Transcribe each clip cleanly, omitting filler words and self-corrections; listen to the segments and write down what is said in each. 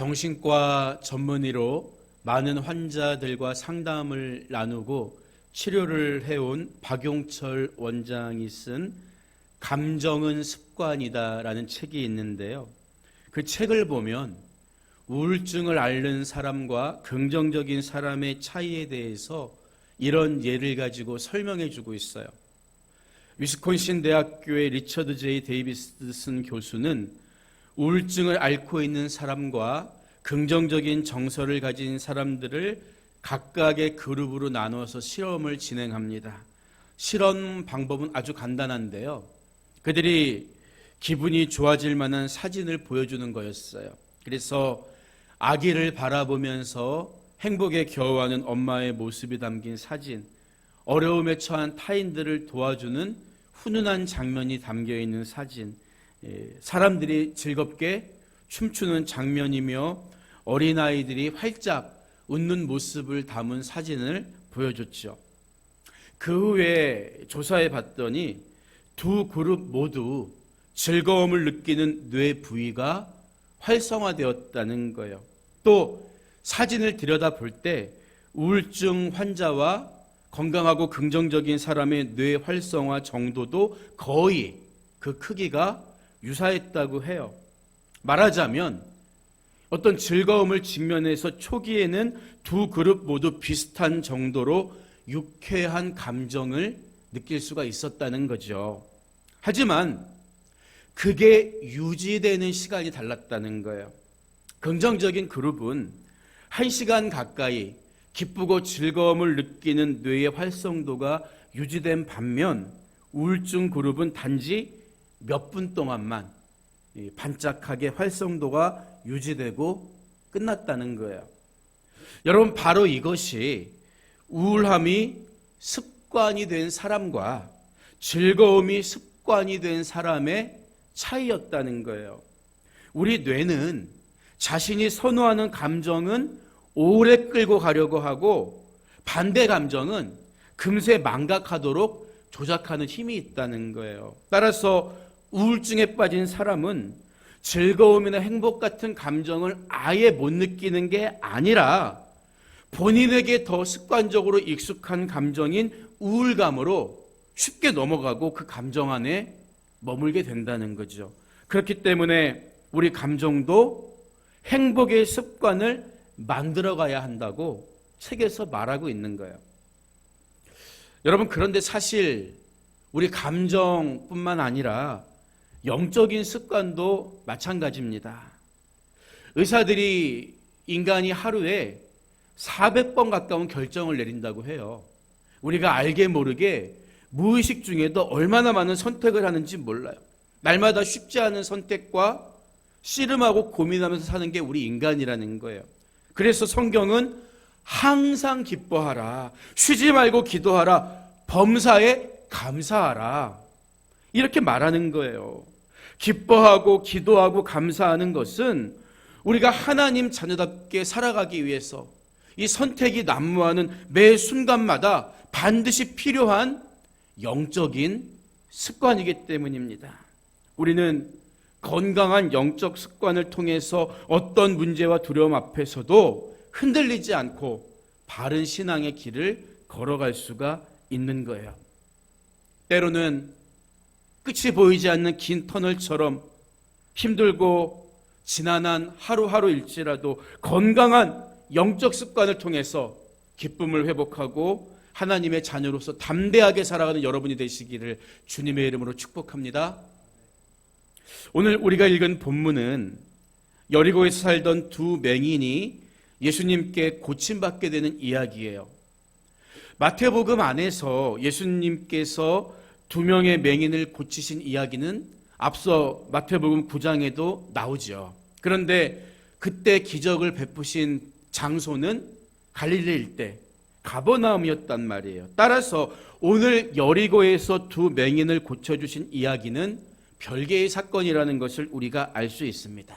정신과 전문의로 많은 환자들과 상담을 나누고 치료를 해온 박용철 원장이 쓴 감정은 습관이다라는 책이 있는데요. 그 책을 보면 우울증을 앓는 사람과 긍정적인 사람의 차이에 대해서 이런 예를 가지고 설명해 주고 있어요. 위스콘신 대학교의 리처드 제이 데이비슨 교수는 우울증을 앓고 있는 사람과 긍정적인 정서를 가진 사람들을 각각의 그룹으로 나눠서 실험을 진행합니다. 실험 방법은 아주 간단한데요. 그들이 기분이 좋아질 만한 사진을 보여주는 거였어요. 그래서 아기를 바라보면서 행복에 겨워하는 엄마의 모습이 담긴 사진, 어려움에 처한 타인들을 도와주는 훈훈한 장면이 담겨있는 사진, 사람들이 즐겁게 춤추는 장면이며 어린아이들이 활짝 웃는 모습을 담은 사진을 보여줬죠. 그 후에 조사해 봤더니 두 그룹 모두 즐거움을 느끼는 뇌 부위가 활성화되었다는 거예요. 또 사진을 들여다볼 때 우울증 환자와 건강하고 긍정적인 사람의 뇌 활성화 정도도 거의 그 크기가 유사했다고 해요. 말하자면 어떤 즐거움을 직면해서 초기에는 두 그룹 모두 비슷한 정도로 유쾌한 감정을 느낄 수가 있었다는 거죠. 하지만 그게 유지되는 시간이 달랐다는 거예요. 긍정적인 그룹은 1시간 가까이 기쁘고 즐거움을 느끼는 뇌의 활성도가 유지된 반면 우울증 그룹은 단지 몇 분 동안만 반짝하게 활성도가 유지되고 끝났다는 거예요. 여러분, 바로 이것이 우울함이 습관이 된 사람과 즐거움이 습관이 된 사람의 차이였다는 거예요. 우리 뇌는 자신이 선호하는 감정은 오래 끌고 가려고 하고 반대 감정은 금세 망각하도록 조작하는 힘이 있다는 거예요. 따라서 우울증에 빠진 사람은 즐거움이나 행복 같은 감정을 아예 못 느끼는 게 아니라 본인에게 더 습관적으로 익숙한 감정인 우울감으로 쉽게 넘어가고 그 감정 안에 머물게 된다는 거죠. 그렇기 때문에 우리 감정도 행복의 습관을 만들어가야 한다고 책에서 말하고 있는 거예요. 여러분, 그런데 사실 우리 감정뿐만 아니라 영적인 습관도 마찬가지입니다. 의사들이 인간이 하루에 400번 가까운 결정을 내린다고 해요. 우리가 알게 모르게 무의식 중에도 얼마나 많은 선택을 하는지 몰라요. 날마다 쉽지 않은 선택과 씨름하고 고민하면서 사는 게 우리 인간이라는 거예요. 그래서 성경은 항상 기뻐하라, 쉬지 말고 기도하라, 범사에 감사하라, 이렇게 말하는 거예요. 기뻐하고 기도하고 감사하는 것은 우리가 하나님 자녀답게 살아가기 위해서 이 선택이 난무하는 매 순간마다 반드시 필요한 영적인 습관이기 때문입니다. 우리는 건강한 영적 습관을 통해서 어떤 문제와 두려움 앞에서도 흔들리지 않고 바른 신앙의 길을 걸어갈 수가 있는 거예요. 때로는 끝이 보이지 않는 긴 터널처럼 힘들고 지난한 하루하루일지라도 건강한 영적 습관을 통해서 기쁨을 회복하고 하나님의 자녀로서 담대하게 살아가는 여러분이 되시기를 주님의 이름으로 축복합니다. 오늘 우리가 읽은 본문은 여리고에서 살던 두 맹인이 예수님께 고침받게 되는 이야기예요. 마태복음 안에서 예수님께서 두 명의 맹인을 고치신 이야기는 앞서 마태복음 9장에도 나오죠. 그런데 그때 기적을 베푸신 장소는 갈릴리 일대 가버나움이었단 말이에요. 따라서 오늘 여리고에서 두 맹인을 고쳐주신 이야기는 별개의 사건이라는 것을 우리가 알 수 있습니다.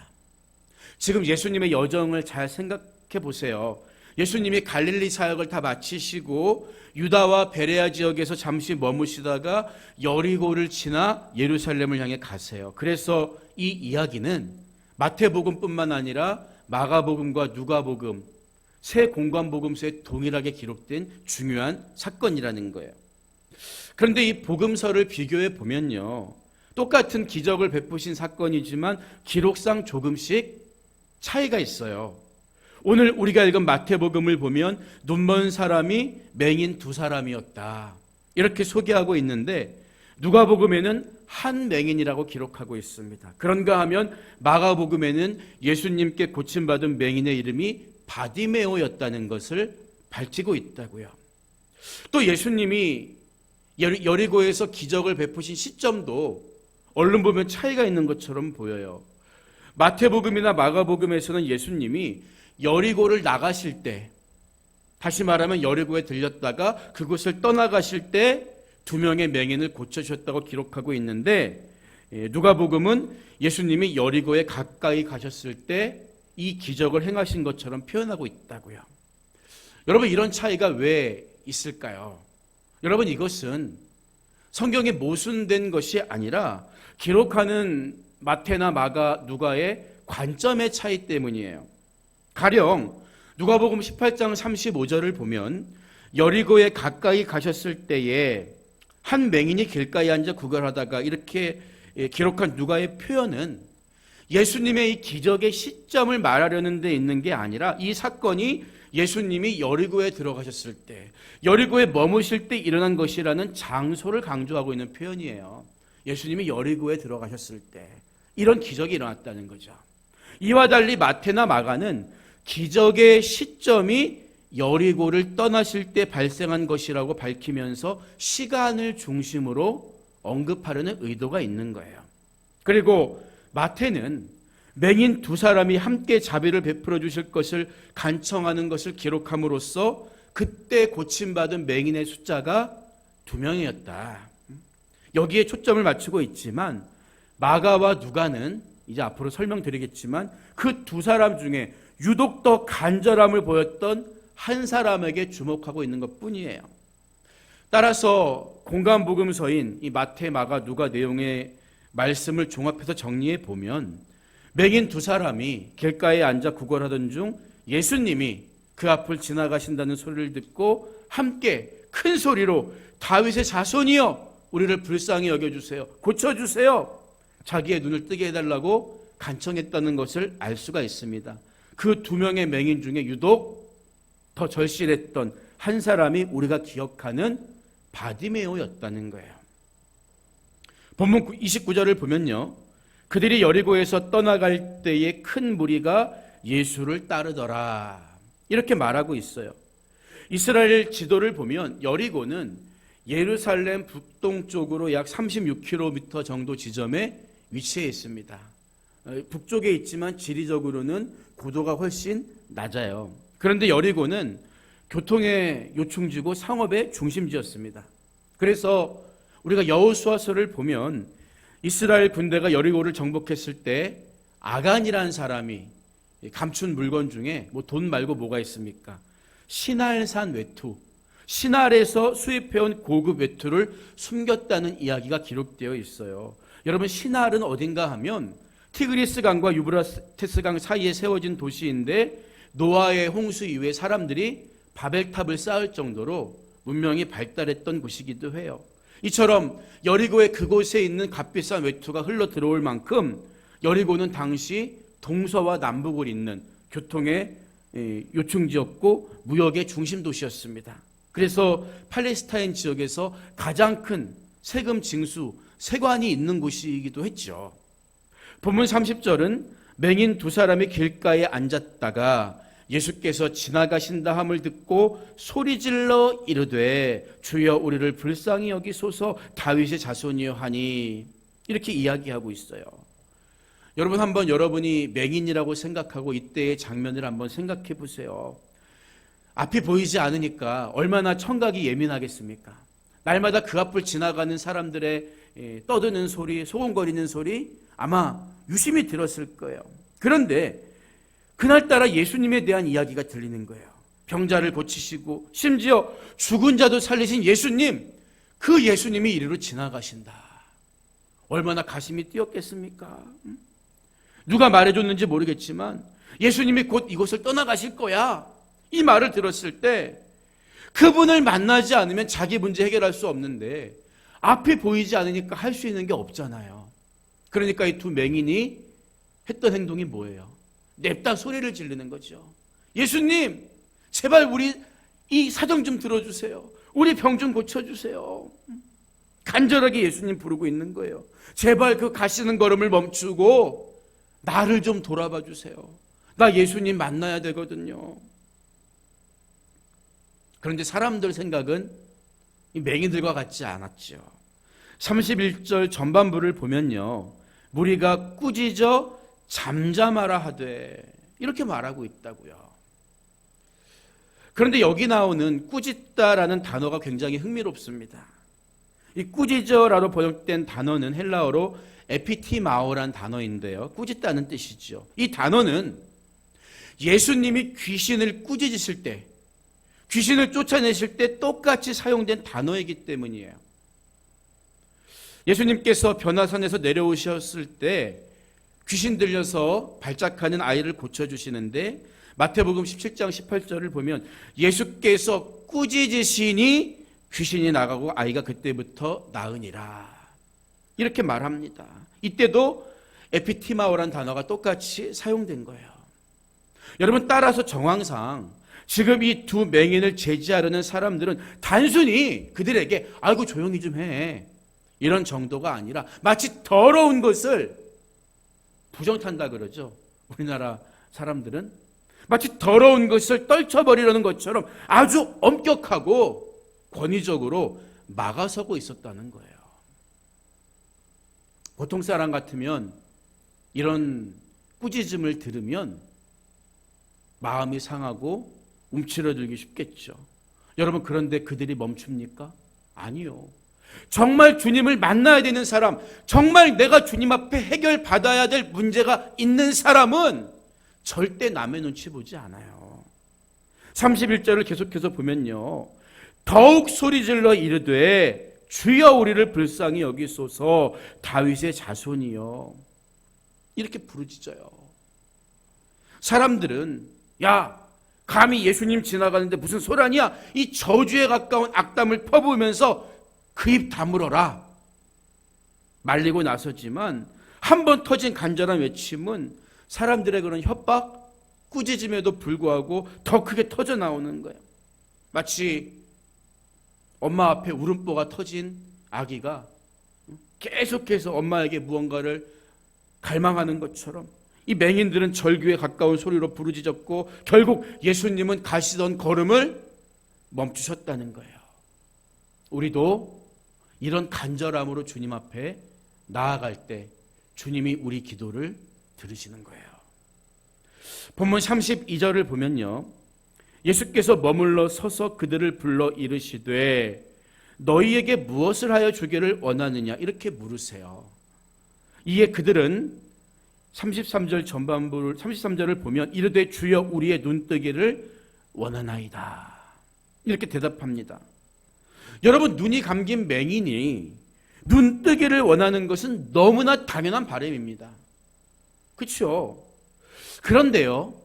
지금 예수님의 여정을 잘 생각해 보세요. 예수님이 갈릴리 사역을 다 마치시고 유다와 베레아 지역에서 잠시 머무시다가 여리고를 지나 예루살렘을 향해 가세요. 그래서 이 이야기는 마태복음뿐만 아니라 마가복음과 누가복음, 세 공관복음서에 동일하게 기록된 중요한 사건이라는 거예요. 그런데 이 복음서를 비교해 보면요, 똑같은 기적을 베푸신 사건이지만 기록상 조금씩 차이가 있어요. 오늘 우리가 읽은 마태복음을 보면 눈먼 사람이 맹인 두 사람이었다, 이렇게 소개하고 있는데 누가복음에는 한 맹인이라고 기록하고 있습니다. 그런가 하면 마가복음에는 예수님께 고침받은 맹인의 이름이 바디메오였다는 것을 밝히고 있다고요. 또 예수님이 여리고에서 기적을 베푸신 시점도 얼른 보면 차이가 있는 것처럼 보여요. 마태복음이나 마가복음에서는 예수님이 여리고를 나가실 때, 다시 말하면 여리고에 들렸다가 그곳을 떠나가실 때 2명의 맹인을 고쳐주셨다고 기록하고 있는데, 누가복음은 예수님이 여리고에 가까이 가셨을 때 이 기적을 행하신 것처럼 표현하고 있다고요. 여러분, 이런 차이가 왜 있을까요? 여러분, 이것은 성경에 모순된 것이 아니라 기록하는 마태나 마가, 누가의 관점의 차이 때문이에요. 가령 누가복음 18장 35절을 보면 여리고에 가까이 가셨을 때에 한 맹인이 길가에 앉아 구걸하다가, 이렇게 기록한 누가의 표현은 예수님의 이 기적의 시점을 말하려는 데 있는 게 아니라 이 사건이 예수님이 여리고에 들어가셨을 때, 여리고에 머무실 때 일어난 것이라는 장소를 강조하고 있는 표현이에요. 예수님이 여리고에 들어가셨을 때 이런 기적이 일어났다는 거죠. 이와 달리 마태나 마가는 기적의 시점이 여리고를 떠나실 때 발생한 것이라고 밝히면서 시간을 중심으로 언급하려는 의도가 있는 거예요. 그리고 마태는 맹인 두 사람이 함께 자비를 베풀어 주실 것을 간청하는 것을 기록함으로써 그때 고침받은 맹인의 숫자가 2명이었다, 여기에 초점을 맞추고 있지만 마가와 누가는 이제 앞으로 설명드리겠지만 그 두 사람 중에 유독 더 간절함을 보였던 한 사람에게 주목하고 있는 것뿐이에요. 따라서 공관복음서인 이 마태, 마가, 누가 내용의 말씀을 종합해서 정리해 보면 맹인 두 사람이 길가에 앉아 구걸하던 중 예수님이 그 앞을 지나가신다는 소리를 듣고 함께 큰 소리로 다윗의 자손이여 우리를 불쌍히 여겨주세요, 고쳐주세요, 자기의 눈을 뜨게 해달라고 간청했다는 것을 알 수가 있습니다. 그 2명의 맹인 중에 유독 더 절실했던 한 사람이 우리가 기억하는 바디메오였다는 거예요. 본문 29절을 보면요, 그들이 여리고에서 떠나갈 때에 큰 무리가 예수를 따르더라, 이렇게 말하고 있어요. 이스라엘 지도를 보면 여리고는 예루살렘 북동쪽으로 약 36km 정도 지점에 위치해 있습니다. 북쪽에 있지만 지리적으로는 고도가 훨씬 낮아요. 그런데 여리고는 교통의 요충지고 상업의 중심지였습니다. 그래서 우리가 여호수아서를 보면 이스라엘 군대가 여리고를 정복했을 때 아간이라는 사람이 감춘 물건 중에 돈 말고 뭐가 있습니까? 신할산 외투, 신할에서 수입해온 고급 외투를 숨겼다는 이야기가 기록되어 있어요. 여러분, 신할은 어딘가 하면 티그리스 강과 유브라테스 강 사이에 세워진 도시인데 노아의 홍수 이후에 사람들이 바벨탑을 쌓을 정도로 문명이 발달했던 곳이기도 해요. 이처럼 여리고의 그곳에 있는 값비싼 외투가 흘러 들어올 만큼 여리고는 당시 동서와 남북을 잇는 교통의 요충지였고 무역의 중심 도시였습니다. 그래서 팔레스타인 지역에서 가장 큰 세금 징수 세관이 있는 곳이기도 했죠. 본문 30절은 맹인 두 사람이 길가에 앉았다가 예수께서 지나가신다 함을 듣고 소리질러 이르되 주여 우리를 불쌍히 여기소서 다윗의 자손이여 하니, 이렇게 이야기하고 있어요. 여러분, 한번 여러분이 맹인이라고 생각하고 이때의 장면을 한번 생각해 보세요. 앞이 보이지 않으니까 얼마나 청각이 예민하겠습니까? 날마다 그 앞을 지나가는 사람들의 떠드는 소리, 소곤거리는 소리 아마 유심히 들었을 거예요. 그런데 그날따라 예수님에 대한 이야기가 들리는 거예요. 병자를 고치시고 심지어 죽은 자도 살리신 예수님, 그 예수님이 이리로 지나가신다. 얼마나 가슴이 뛰었겠습니까? 누가 말해줬는지 모르겠지만 예수님이 곧 이곳을 떠나가실 거야. 이 말을 들었을 때 그분을 만나지 않으면 자기 문제 해결할 수 없는데 앞이 보이지 않으니까 할 수 있는 게 없잖아요. 그러니까 이 두 맹인이 했던 행동이 뭐예요? 냅다 소리를 지르는 거죠. 예수님, 제발 우리 이 사정 좀 들어주세요. 우리 병 좀 고쳐주세요. 간절하게 예수님 부르고 있는 거예요. 제발 그 가시는 걸음을 멈추고 나를 좀 돌아봐 주세요. 나 예수님 만나야 되거든요. 그런데 사람들 생각은 이 맹인들과 같지 않았죠. 31절 전반부를 보면요, 무리가 꾸짖어 잠잠하라 하되 이렇게 말하고 있다고요. 그런데 여기 나오는 꾸짖다라는 단어가 굉장히 흥미롭습니다. 이 꾸짖어라로 번역된 단어는 헬라어로 에피티마오란 단어인데요, 꾸짖다는 뜻이죠. 이 단어는 예수님이 귀신을 꾸짖으실 때, 귀신을 쫓아내실 때 똑같이 사용된 단어이기 때문이에요. 예수님께서 변화산에서 내려오셨을 때 귀신 들려서 발작하는 아이를 고쳐주시는데 마태복음 17장 18절을 보면 예수께서 꾸짖으시니 귀신이 나가고 아이가 그때부터 나으니라 이렇게 말합니다. 이때도 에피티마오란 단어가 똑같이 사용된 거예요. 여러분, 따라서 정황상 지금 이 두 맹인을 제지하려는 사람들은 단순히 그들에게 아이고 조용히 좀 해 이런 정도가 아니라 마치 더러운 것을 부정탄다 그러죠. 우리나라 사람들은 마치 더러운 것을 떨쳐버리려는 것처럼 아주 엄격하고 권위적으로 막아서고 있었다는 거예요. 보통 사람 같으면 이런 꾸짖음을 들으면 마음이 상하고 움츠러들기 쉽겠죠. 여러분, 그런데 그들이 멈춥니까? 아니요. 정말 주님을 만나야 되는 사람, 정말 내가 주님 앞에 해결받아야 될 문제가 있는 사람은 절대 남의 눈치 보지 않아요. 31절을 계속해서 보면요, 더욱 소리질러 이르되 주여 우리를 불쌍히 여기소서 다윗의 자손이여 이렇게 부르짖어요. 사람들은 야, 감히 예수님 지나가는데 무슨 소란이야? 이 저주에 가까운 악담을 퍼부으면서 그 입 다물어라 말리고 나서지만 한 번 터진 간절한 외침은 사람들의 그런 협박, 꾸짖음에도 불구하고 더 크게 터져 나오는 거예요. 마치 엄마 앞에 울음보가 터진 아기가 계속해서 엄마에게 무언가를 갈망하는 것처럼 이 맹인들은 절규에 가까운 소리로 부르짖었고 결국 예수님은 가시던 걸음을 멈추셨다는 거예요. 우리도 이런 간절함으로 주님 앞에 나아갈 때 주님이 우리 기도를 들으시는 거예요. 본문 32절을 보면요, 예수께서 머물러 서서 그들을 불러 이르시되 너희에게 무엇을 하여 주기를 원하느냐 이렇게 물으세요. 이에 그들은 33절을 보면 이르되 주여 우리의 눈뜨기를 원하나이다 이렇게 대답합니다. 여러분, 눈이 감긴 맹인이 눈뜨기를 원하는 것은 너무나 당연한 바람입니다. 그렇죠? 그런데요,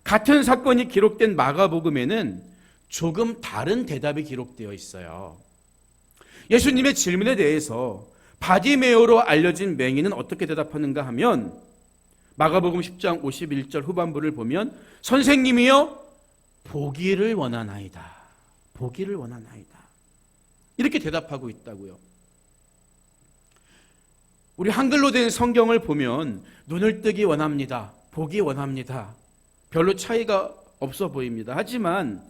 같은 사건이 기록된 마가복음에는 조금 다른 대답이 기록되어 있어요. 예수님의 질문에 대해서 바디메오로 알려진 맹인은 어떻게 대답하는가 하면 마가복음 10장 51절 후반부를 보면 선생님이여 보기를 원하나이다. 보기를 원하나이다. 이렇게 대답하고 있다고요. 우리 한글로 된 성경을 보면 눈을 뜨기 원합니다. 보기 원합니다. 별로 차이가 없어 보입니다. 하지만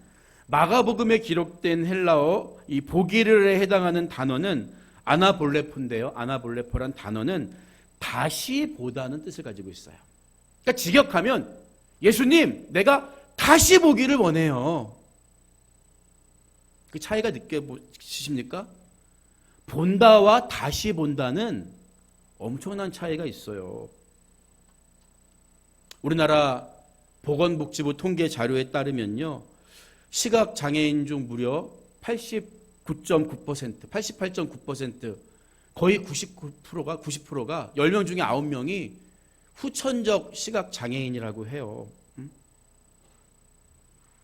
마가복음에 기록된 헬라어 이 보기를에 해당하는 단어는 아나볼레포인데요. 아나볼레포란 단어는 다시 보다는 뜻을 가지고 있어요. 그러니까 직역하면 예수님, 내가 다시 보기를 원해요. 그 차이가 느껴지십니까? 본다와 다시 본다는 엄청난 차이가 있어요. 우리나라 보건복지부 통계 자료에 따르면요, 시각장애인 중 무려 89.9%, 88.9%, 거의 90%가 10명 중에 9명이 후천적 시각 장애인이라고 해요.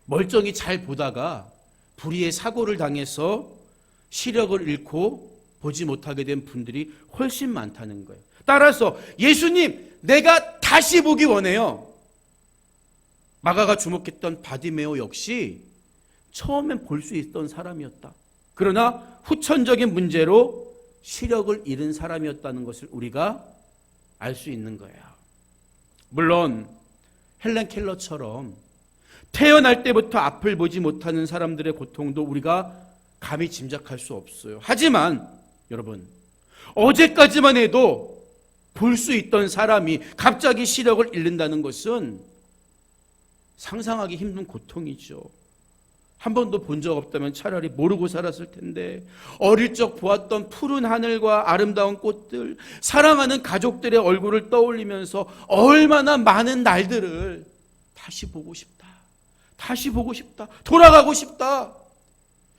멀쩡히 잘 보다가 불의의 사고를 당해서 시력을 잃고 보지 못하게 된 분들이 훨씬 많다는 거예요. 따라서 예수님, 내가 다시 보기 원해요. 마가가 주목했던 바디메오 역시 처음엔 볼 수 있던 사람이었다. 그러나 후천적인 문제로 시력을 잃은 사람이었다는 것을 우리가 알 수 있는 거예요. 물론 헬렌 켈러처럼 태어날 때부터 앞을 보지 못하는 사람들의 고통도 우리가 감히 짐작할 수 없어요. 하지만 여러분, 어제까지만 해도 볼 수 있던 사람이 갑자기 시력을 잃는다는 것은 상상하기 힘든 고통이죠. 한 번도 본 적 없다면 차라리 모르고 살았을 텐데, 어릴 적 보았던 푸른 하늘과 아름다운 꽃들, 사랑하는 가족들의 얼굴을 떠올리면서 얼마나 많은 날들을 다시 보고 싶다, 다시 보고 싶다, 돌아가고 싶다,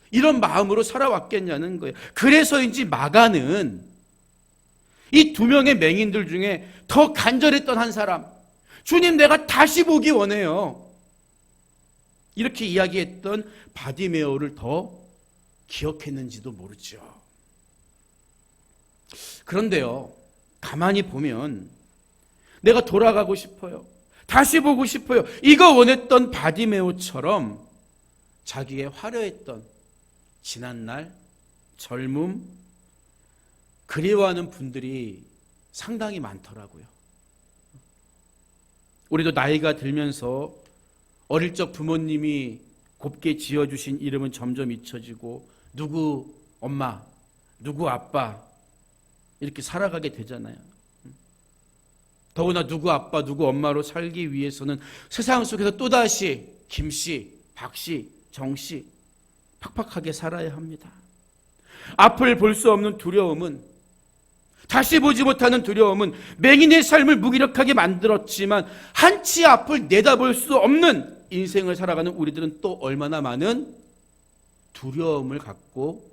이런 마음으로 살아왔겠냐는 거예요. 그래서인지 마가는 이 두 명의 맹인들 중에 더 간절했던 한 사람, 주님, 내가 다시 보기 원해요, 이렇게 이야기했던 바디메오를 더 기억했는지도 모르죠. 그런데요, 가만히 보면 내가 돌아가고 싶어요, 다시 보고 싶어요, 이거 원했던 바디메오처럼 자기의 화려했던 지난날, 젊음, 그리워하는 분들이 상당히 많더라고요. 우리도 나이가 들면서 어릴 적 부모님이 곱게 지어주신 이름은 점점 잊혀지고 누구 엄마, 누구 아빠 이렇게 살아가게 되잖아요. 더구나 누구 아빠, 누구 엄마로 살기 위해서는 세상 속에서 또다시 김씨, 박씨, 정씨 팍팍하게 살아야 합니다. 앞을 볼 수 없는 두려움은, 다시 보지 못하는 두려움은 맹인의 삶을 무기력하게 만들었지만 한치 앞을 내다볼 수 없는 인생을 살아가는 우리들은 또 얼마나 많은 두려움을 갖고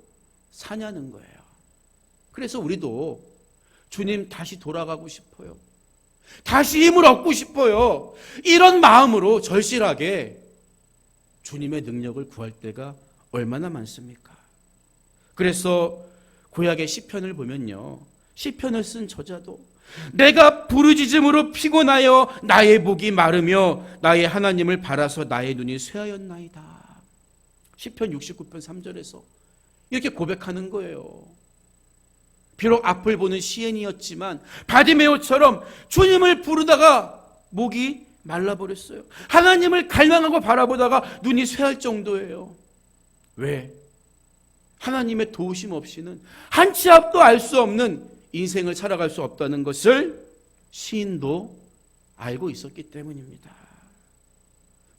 사냐는 거예요. 그래서 우리도 주님, 다시 돌아가고 싶어요, 다시 힘을 얻고 싶어요, 이런 마음으로 절실하게 주님의 능력을 구할 때가 얼마나 많습니까? 그래서 구약의 시편을 보면요, 시편을 쓴 저자도 내가 부르짖음으로 피곤하여 나의 목이 마르며 나의 하나님을 바라서 나의 눈이 쇠하였나이다. 시편 69편 3절에서 이렇게 고백하는 거예요. 비록 앞을 보는 시인이었지만 바디메오처럼 주님을 부르다가 목이 말라버렸어요. 하나님을 갈망하고 바라보다가 눈이 쇠할 정도예요. 왜? 하나님의 도우심 없이는 한치 앞도 알 수 없는 인생을 살아갈 수 없다는 것을 시인도 알고 있었기 때문입니다.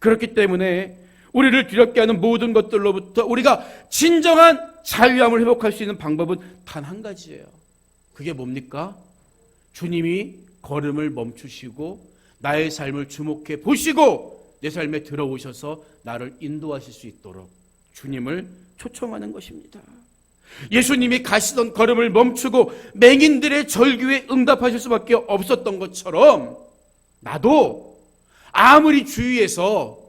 그렇기 때문에 우리를 두렵게 하는 모든 것들로부터 우리가 진정한 자유함을 회복할 수 있는 방법은 단 한 가지예요. 그게 뭡니까? 주님이 걸음을 멈추시고 나의 삶을 주목해 보시고 내 삶에 들어오셔서 나를 인도하실 수 있도록 주님을 초청하는 것입니다. 예수님이 가시던 걸음을 멈추고 맹인들의 절규에 응답하실 수밖에 없었던 것처럼 나도 아무리 주위에서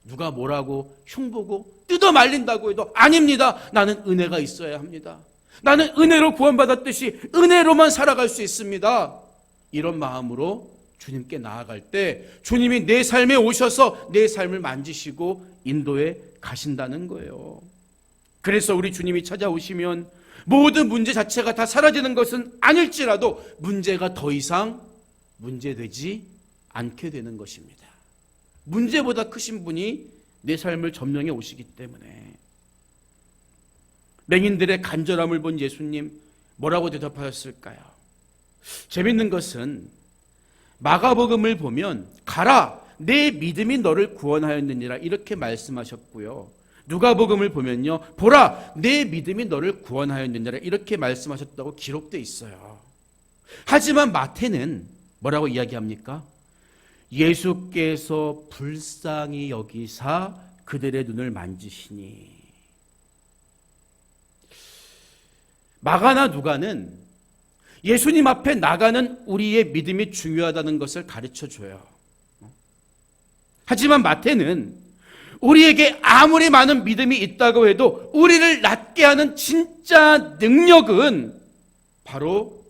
누가 뭐라고 흉보고 뜯어 말린다고 해도 아닙니다, 나는 은혜가 있어야 합니다, 나는 은혜로 구원받았듯이 은혜로만 살아갈 수 있습니다, 이런 마음으로 주님께 나아갈 때 주님이 내 삶에 오셔서 내 삶을 만지시고 인도해 가신다는 거예요. 그래서 우리 주님이 찾아오시면 모든 문제 자체가 다 사라지는 것은 아닐지라도 문제가 더 이상 문제되지 않게 되는 것입니다. 문제보다 크신 분이 내 삶을 점령해 오시기 때문에. 맹인들의 간절함을 본 예수님 뭐라고 대답하셨을까요? 재밌는 것은 마가복음을 보면 가라, 내 믿음이 너를 구원하였느니라 이렇게 말씀하셨고요, 누가복음을 보면요, 보라, 내 믿음이 너를 구원하였느니라 이렇게 말씀하셨다고 기록되어 있어요. 하지만 마태는 뭐라고 이야기합니까? 예수께서 불쌍히 여기사 그들의 눈을 만지시니. 마가나 누가는 예수님 앞에 나가는 우리의 믿음이 중요하다는 것을 가르쳐 줘요. 하지만 마태는 우리에게 아무리 많은 믿음이 있다고 해도 우리를 낫게 하는 진짜 능력은 바로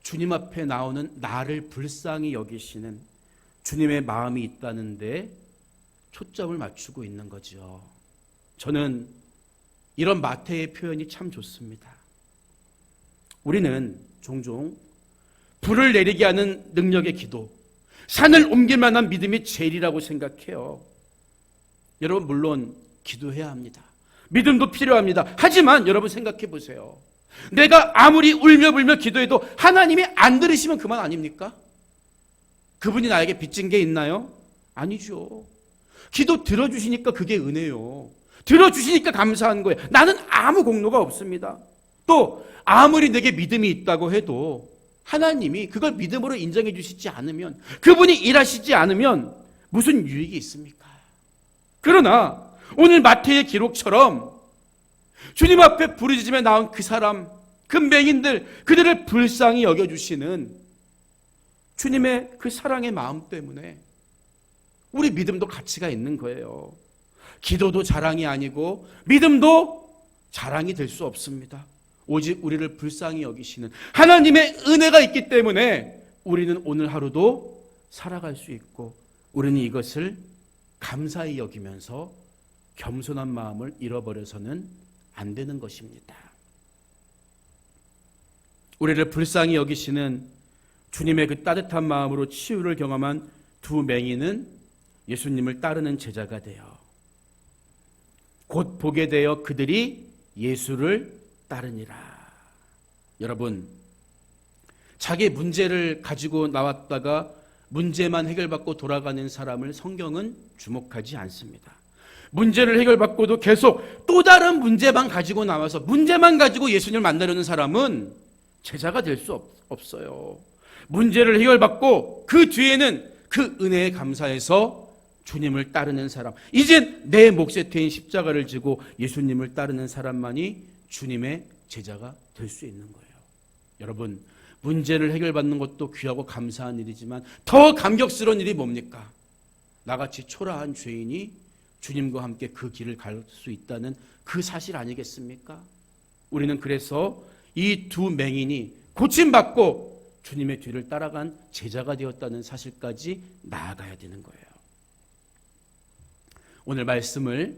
주님 앞에 나오는 나를 불쌍히 여기시는 주님의 마음이 있다는데 초점을 맞추고 있는 거죠. 저는 이런 마태의 표현이 참 좋습니다. 우리는 종종 불을 내리게 하는 능력의 기도, 산을 옮길 만한 믿음이 제일이라고 생각해요. 여러분, 물론 기도해야 합니다. 믿음도 필요합니다. 하지만 여러분 생각해 보세요. 내가 아무리 울며불며 기도해도 하나님이 안 들으시면 그만 아닙니까? 그분이 나에게 빚진 게 있나요? 아니죠. 기도 들어주시니까 그게 은혜요. 들어주시니까 감사한 거예요. 나는 아무 공로가 없습니다. 또 아무리 내게 믿음이 있다고 해도 하나님이 그걸 믿음으로 인정해 주시지 않으면, 그분이 일하시지 않으면 무슨 유익이 있습니까? 그러나 오늘 마태의 기록처럼 주님 앞에 부르짖음에 나온 그 사람, 그 맹인들, 그들을 불쌍히 여겨주시는 주님의 그 사랑의 마음 때문에 우리 믿음도 가치가 있는 거예요. 기도도 자랑이 아니고 믿음도 자랑이 될 수 없습니다. 오직 우리를 불쌍히 여기시는 하나님의 은혜가 있기 때문에 우리는 오늘 하루도 살아갈 수 있고, 우리는 이것을 감사히 여기면서 겸손한 마음을 잃어버려서는 안 되는 것입니다. 우리를 불쌍히 여기시는 주님의 그 따뜻한 마음으로 치유를 경험한 두 맹인은 예수님을 따르는 제자가 되어 곧 보게 되어 그들이 예수를 따르니라. 여러분, 자기 문제를 가지고 나왔다가 문제만 해결받고 돌아가는 사람을 성경은 주목하지 않습니다. 문제를 해결받고도 계속 또 다른 문제만 가지고 나와서 문제만 가지고 예수님을 만나려는 사람은 제자가 될 수 없어요. 문제를 해결받고 그 뒤에는 그 은혜에 감사해서 주님을 따르는 사람, 이젠 내 몫에 태인 십자가를 지고 예수님을 따르는 사람만이 주님의 제자가 될 수 있는 거예요. 여러분, 문제를 해결받는 것도 귀하고 감사한 일이지만 더 감격스러운 일이 뭡니까? 나같이 초라한 죄인이 주님과 함께 그 길을 갈 수 있다는 그 사실 아니겠습니까? 우리는 그래서 이 두 맹인이 고침받고 주님의 뒤를 따라간 제자가 되었다는 사실까지 나아가야 되는 거예요. 오늘 말씀을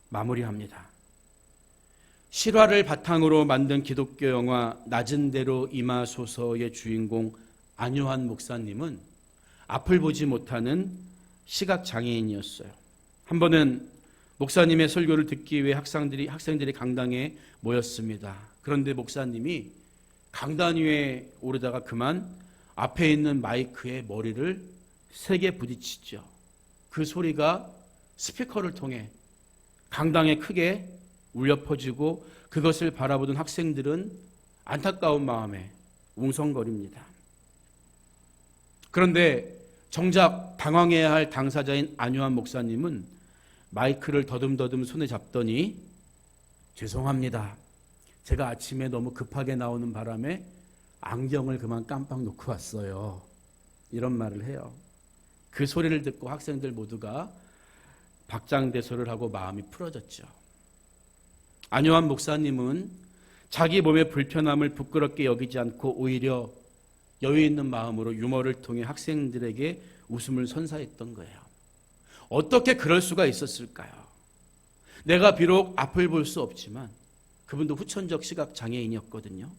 마무리합니다. 실화를 바탕으로 만든 기독교 영화 낮은 대로 임하소서의 주인공 안요한 목사님은 앞을 보지 못하는 시각장애인이었어요. 한 번은 목사님의 설교를 듣기 위해 학생들이 강당에 모였습니다. 그런데 목사님이 강단 위에 오르다가 그만 앞에 있는 마이크에 머리를 세게 부딪히죠. 그 소리가 스피커를 통해 강당에 크게 울려 퍼지고 그것을 바라보던 학생들은 안타까운 마음에 웅성거립니다. 그런데 정작 당황해야 할 당사자인 안요한 목사님은 마이크를 더듬더듬 손에 잡더니 죄송합니다. 제가 아침에 너무 급하게 나오는 바람에 안경을 그만 깜빡 놓고 왔어요. 이런 말을 해요. 그 소리를 듣고 학생들 모두가 박장대소를 하고 마음이 풀어졌죠. 안요한 목사님은 자기 몸의 불편함을 부끄럽게 여기지 않고 오히려 여유 있는 마음으로 유머를 통해 학생들에게 웃음을 선사했던 거예요. 어떻게 그럴 수가 있었을까요? 내가 비록 앞을 볼 수 없지만 그분도 후천적 시각장애인이었거든요.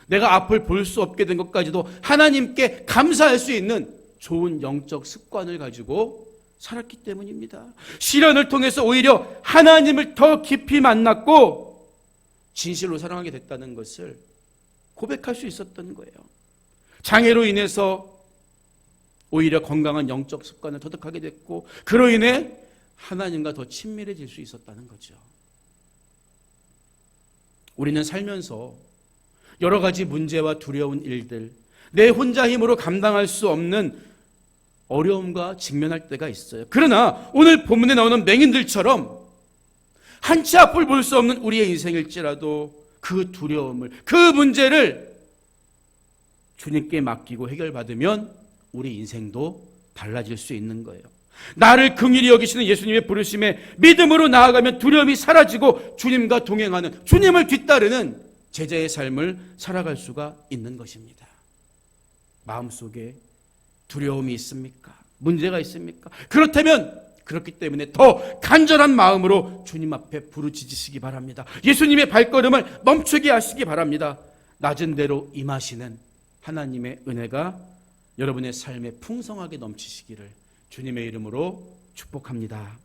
내가 앞을 볼 수 없게 된 것까지도 하나님께 감사할 수 있는 좋은 영적 습관을 가지고 살았기 때문입니다. 시련을 통해서 오히려 하나님을 더 깊이 만났고 진실로 사랑하게 됐다는 것을 고백할 수 있었던 거예요. 장애로 인해서 오히려 건강한 영적 습관을 터득하게 됐고 그로 인해 하나님과 더 친밀해질 수 있었다는 거죠. 우리는 살면서 여러 가지 문제와 두려운 일들, 내 혼자 힘으로 감당할 수 없는 어려움과 직면할 때가 있어요. 그러나 오늘 본문에 나오는 맹인들처럼 한치 앞을 볼 수 없는 우리의 인생일지라도 그 두려움을, 그 문제를 주님께 맡기고 해결받으면 우리 인생도 달라질 수 있는 거예요. 나를 긍휼히 여기시는 예수님의 부르심에 믿음으로 나아가면 두려움이 사라지고 주님과 동행하는, 주님을 뒤따르는 제자의 삶을 살아갈 수가 있는 것입니다. 마음속에 두려움이 있습니까? 문제가 있습니까? 그렇기 때문에 더 간절한 마음으로 주님 앞에 부르짖으시기 바랍니다. 예수님의 발걸음을 멈추게 하시기 바랍니다. 낮은 대로 임하시는 하나님의 은혜가 여러분의 삶에 풍성하게 넘치시기를 주님의 이름으로 축복합니다.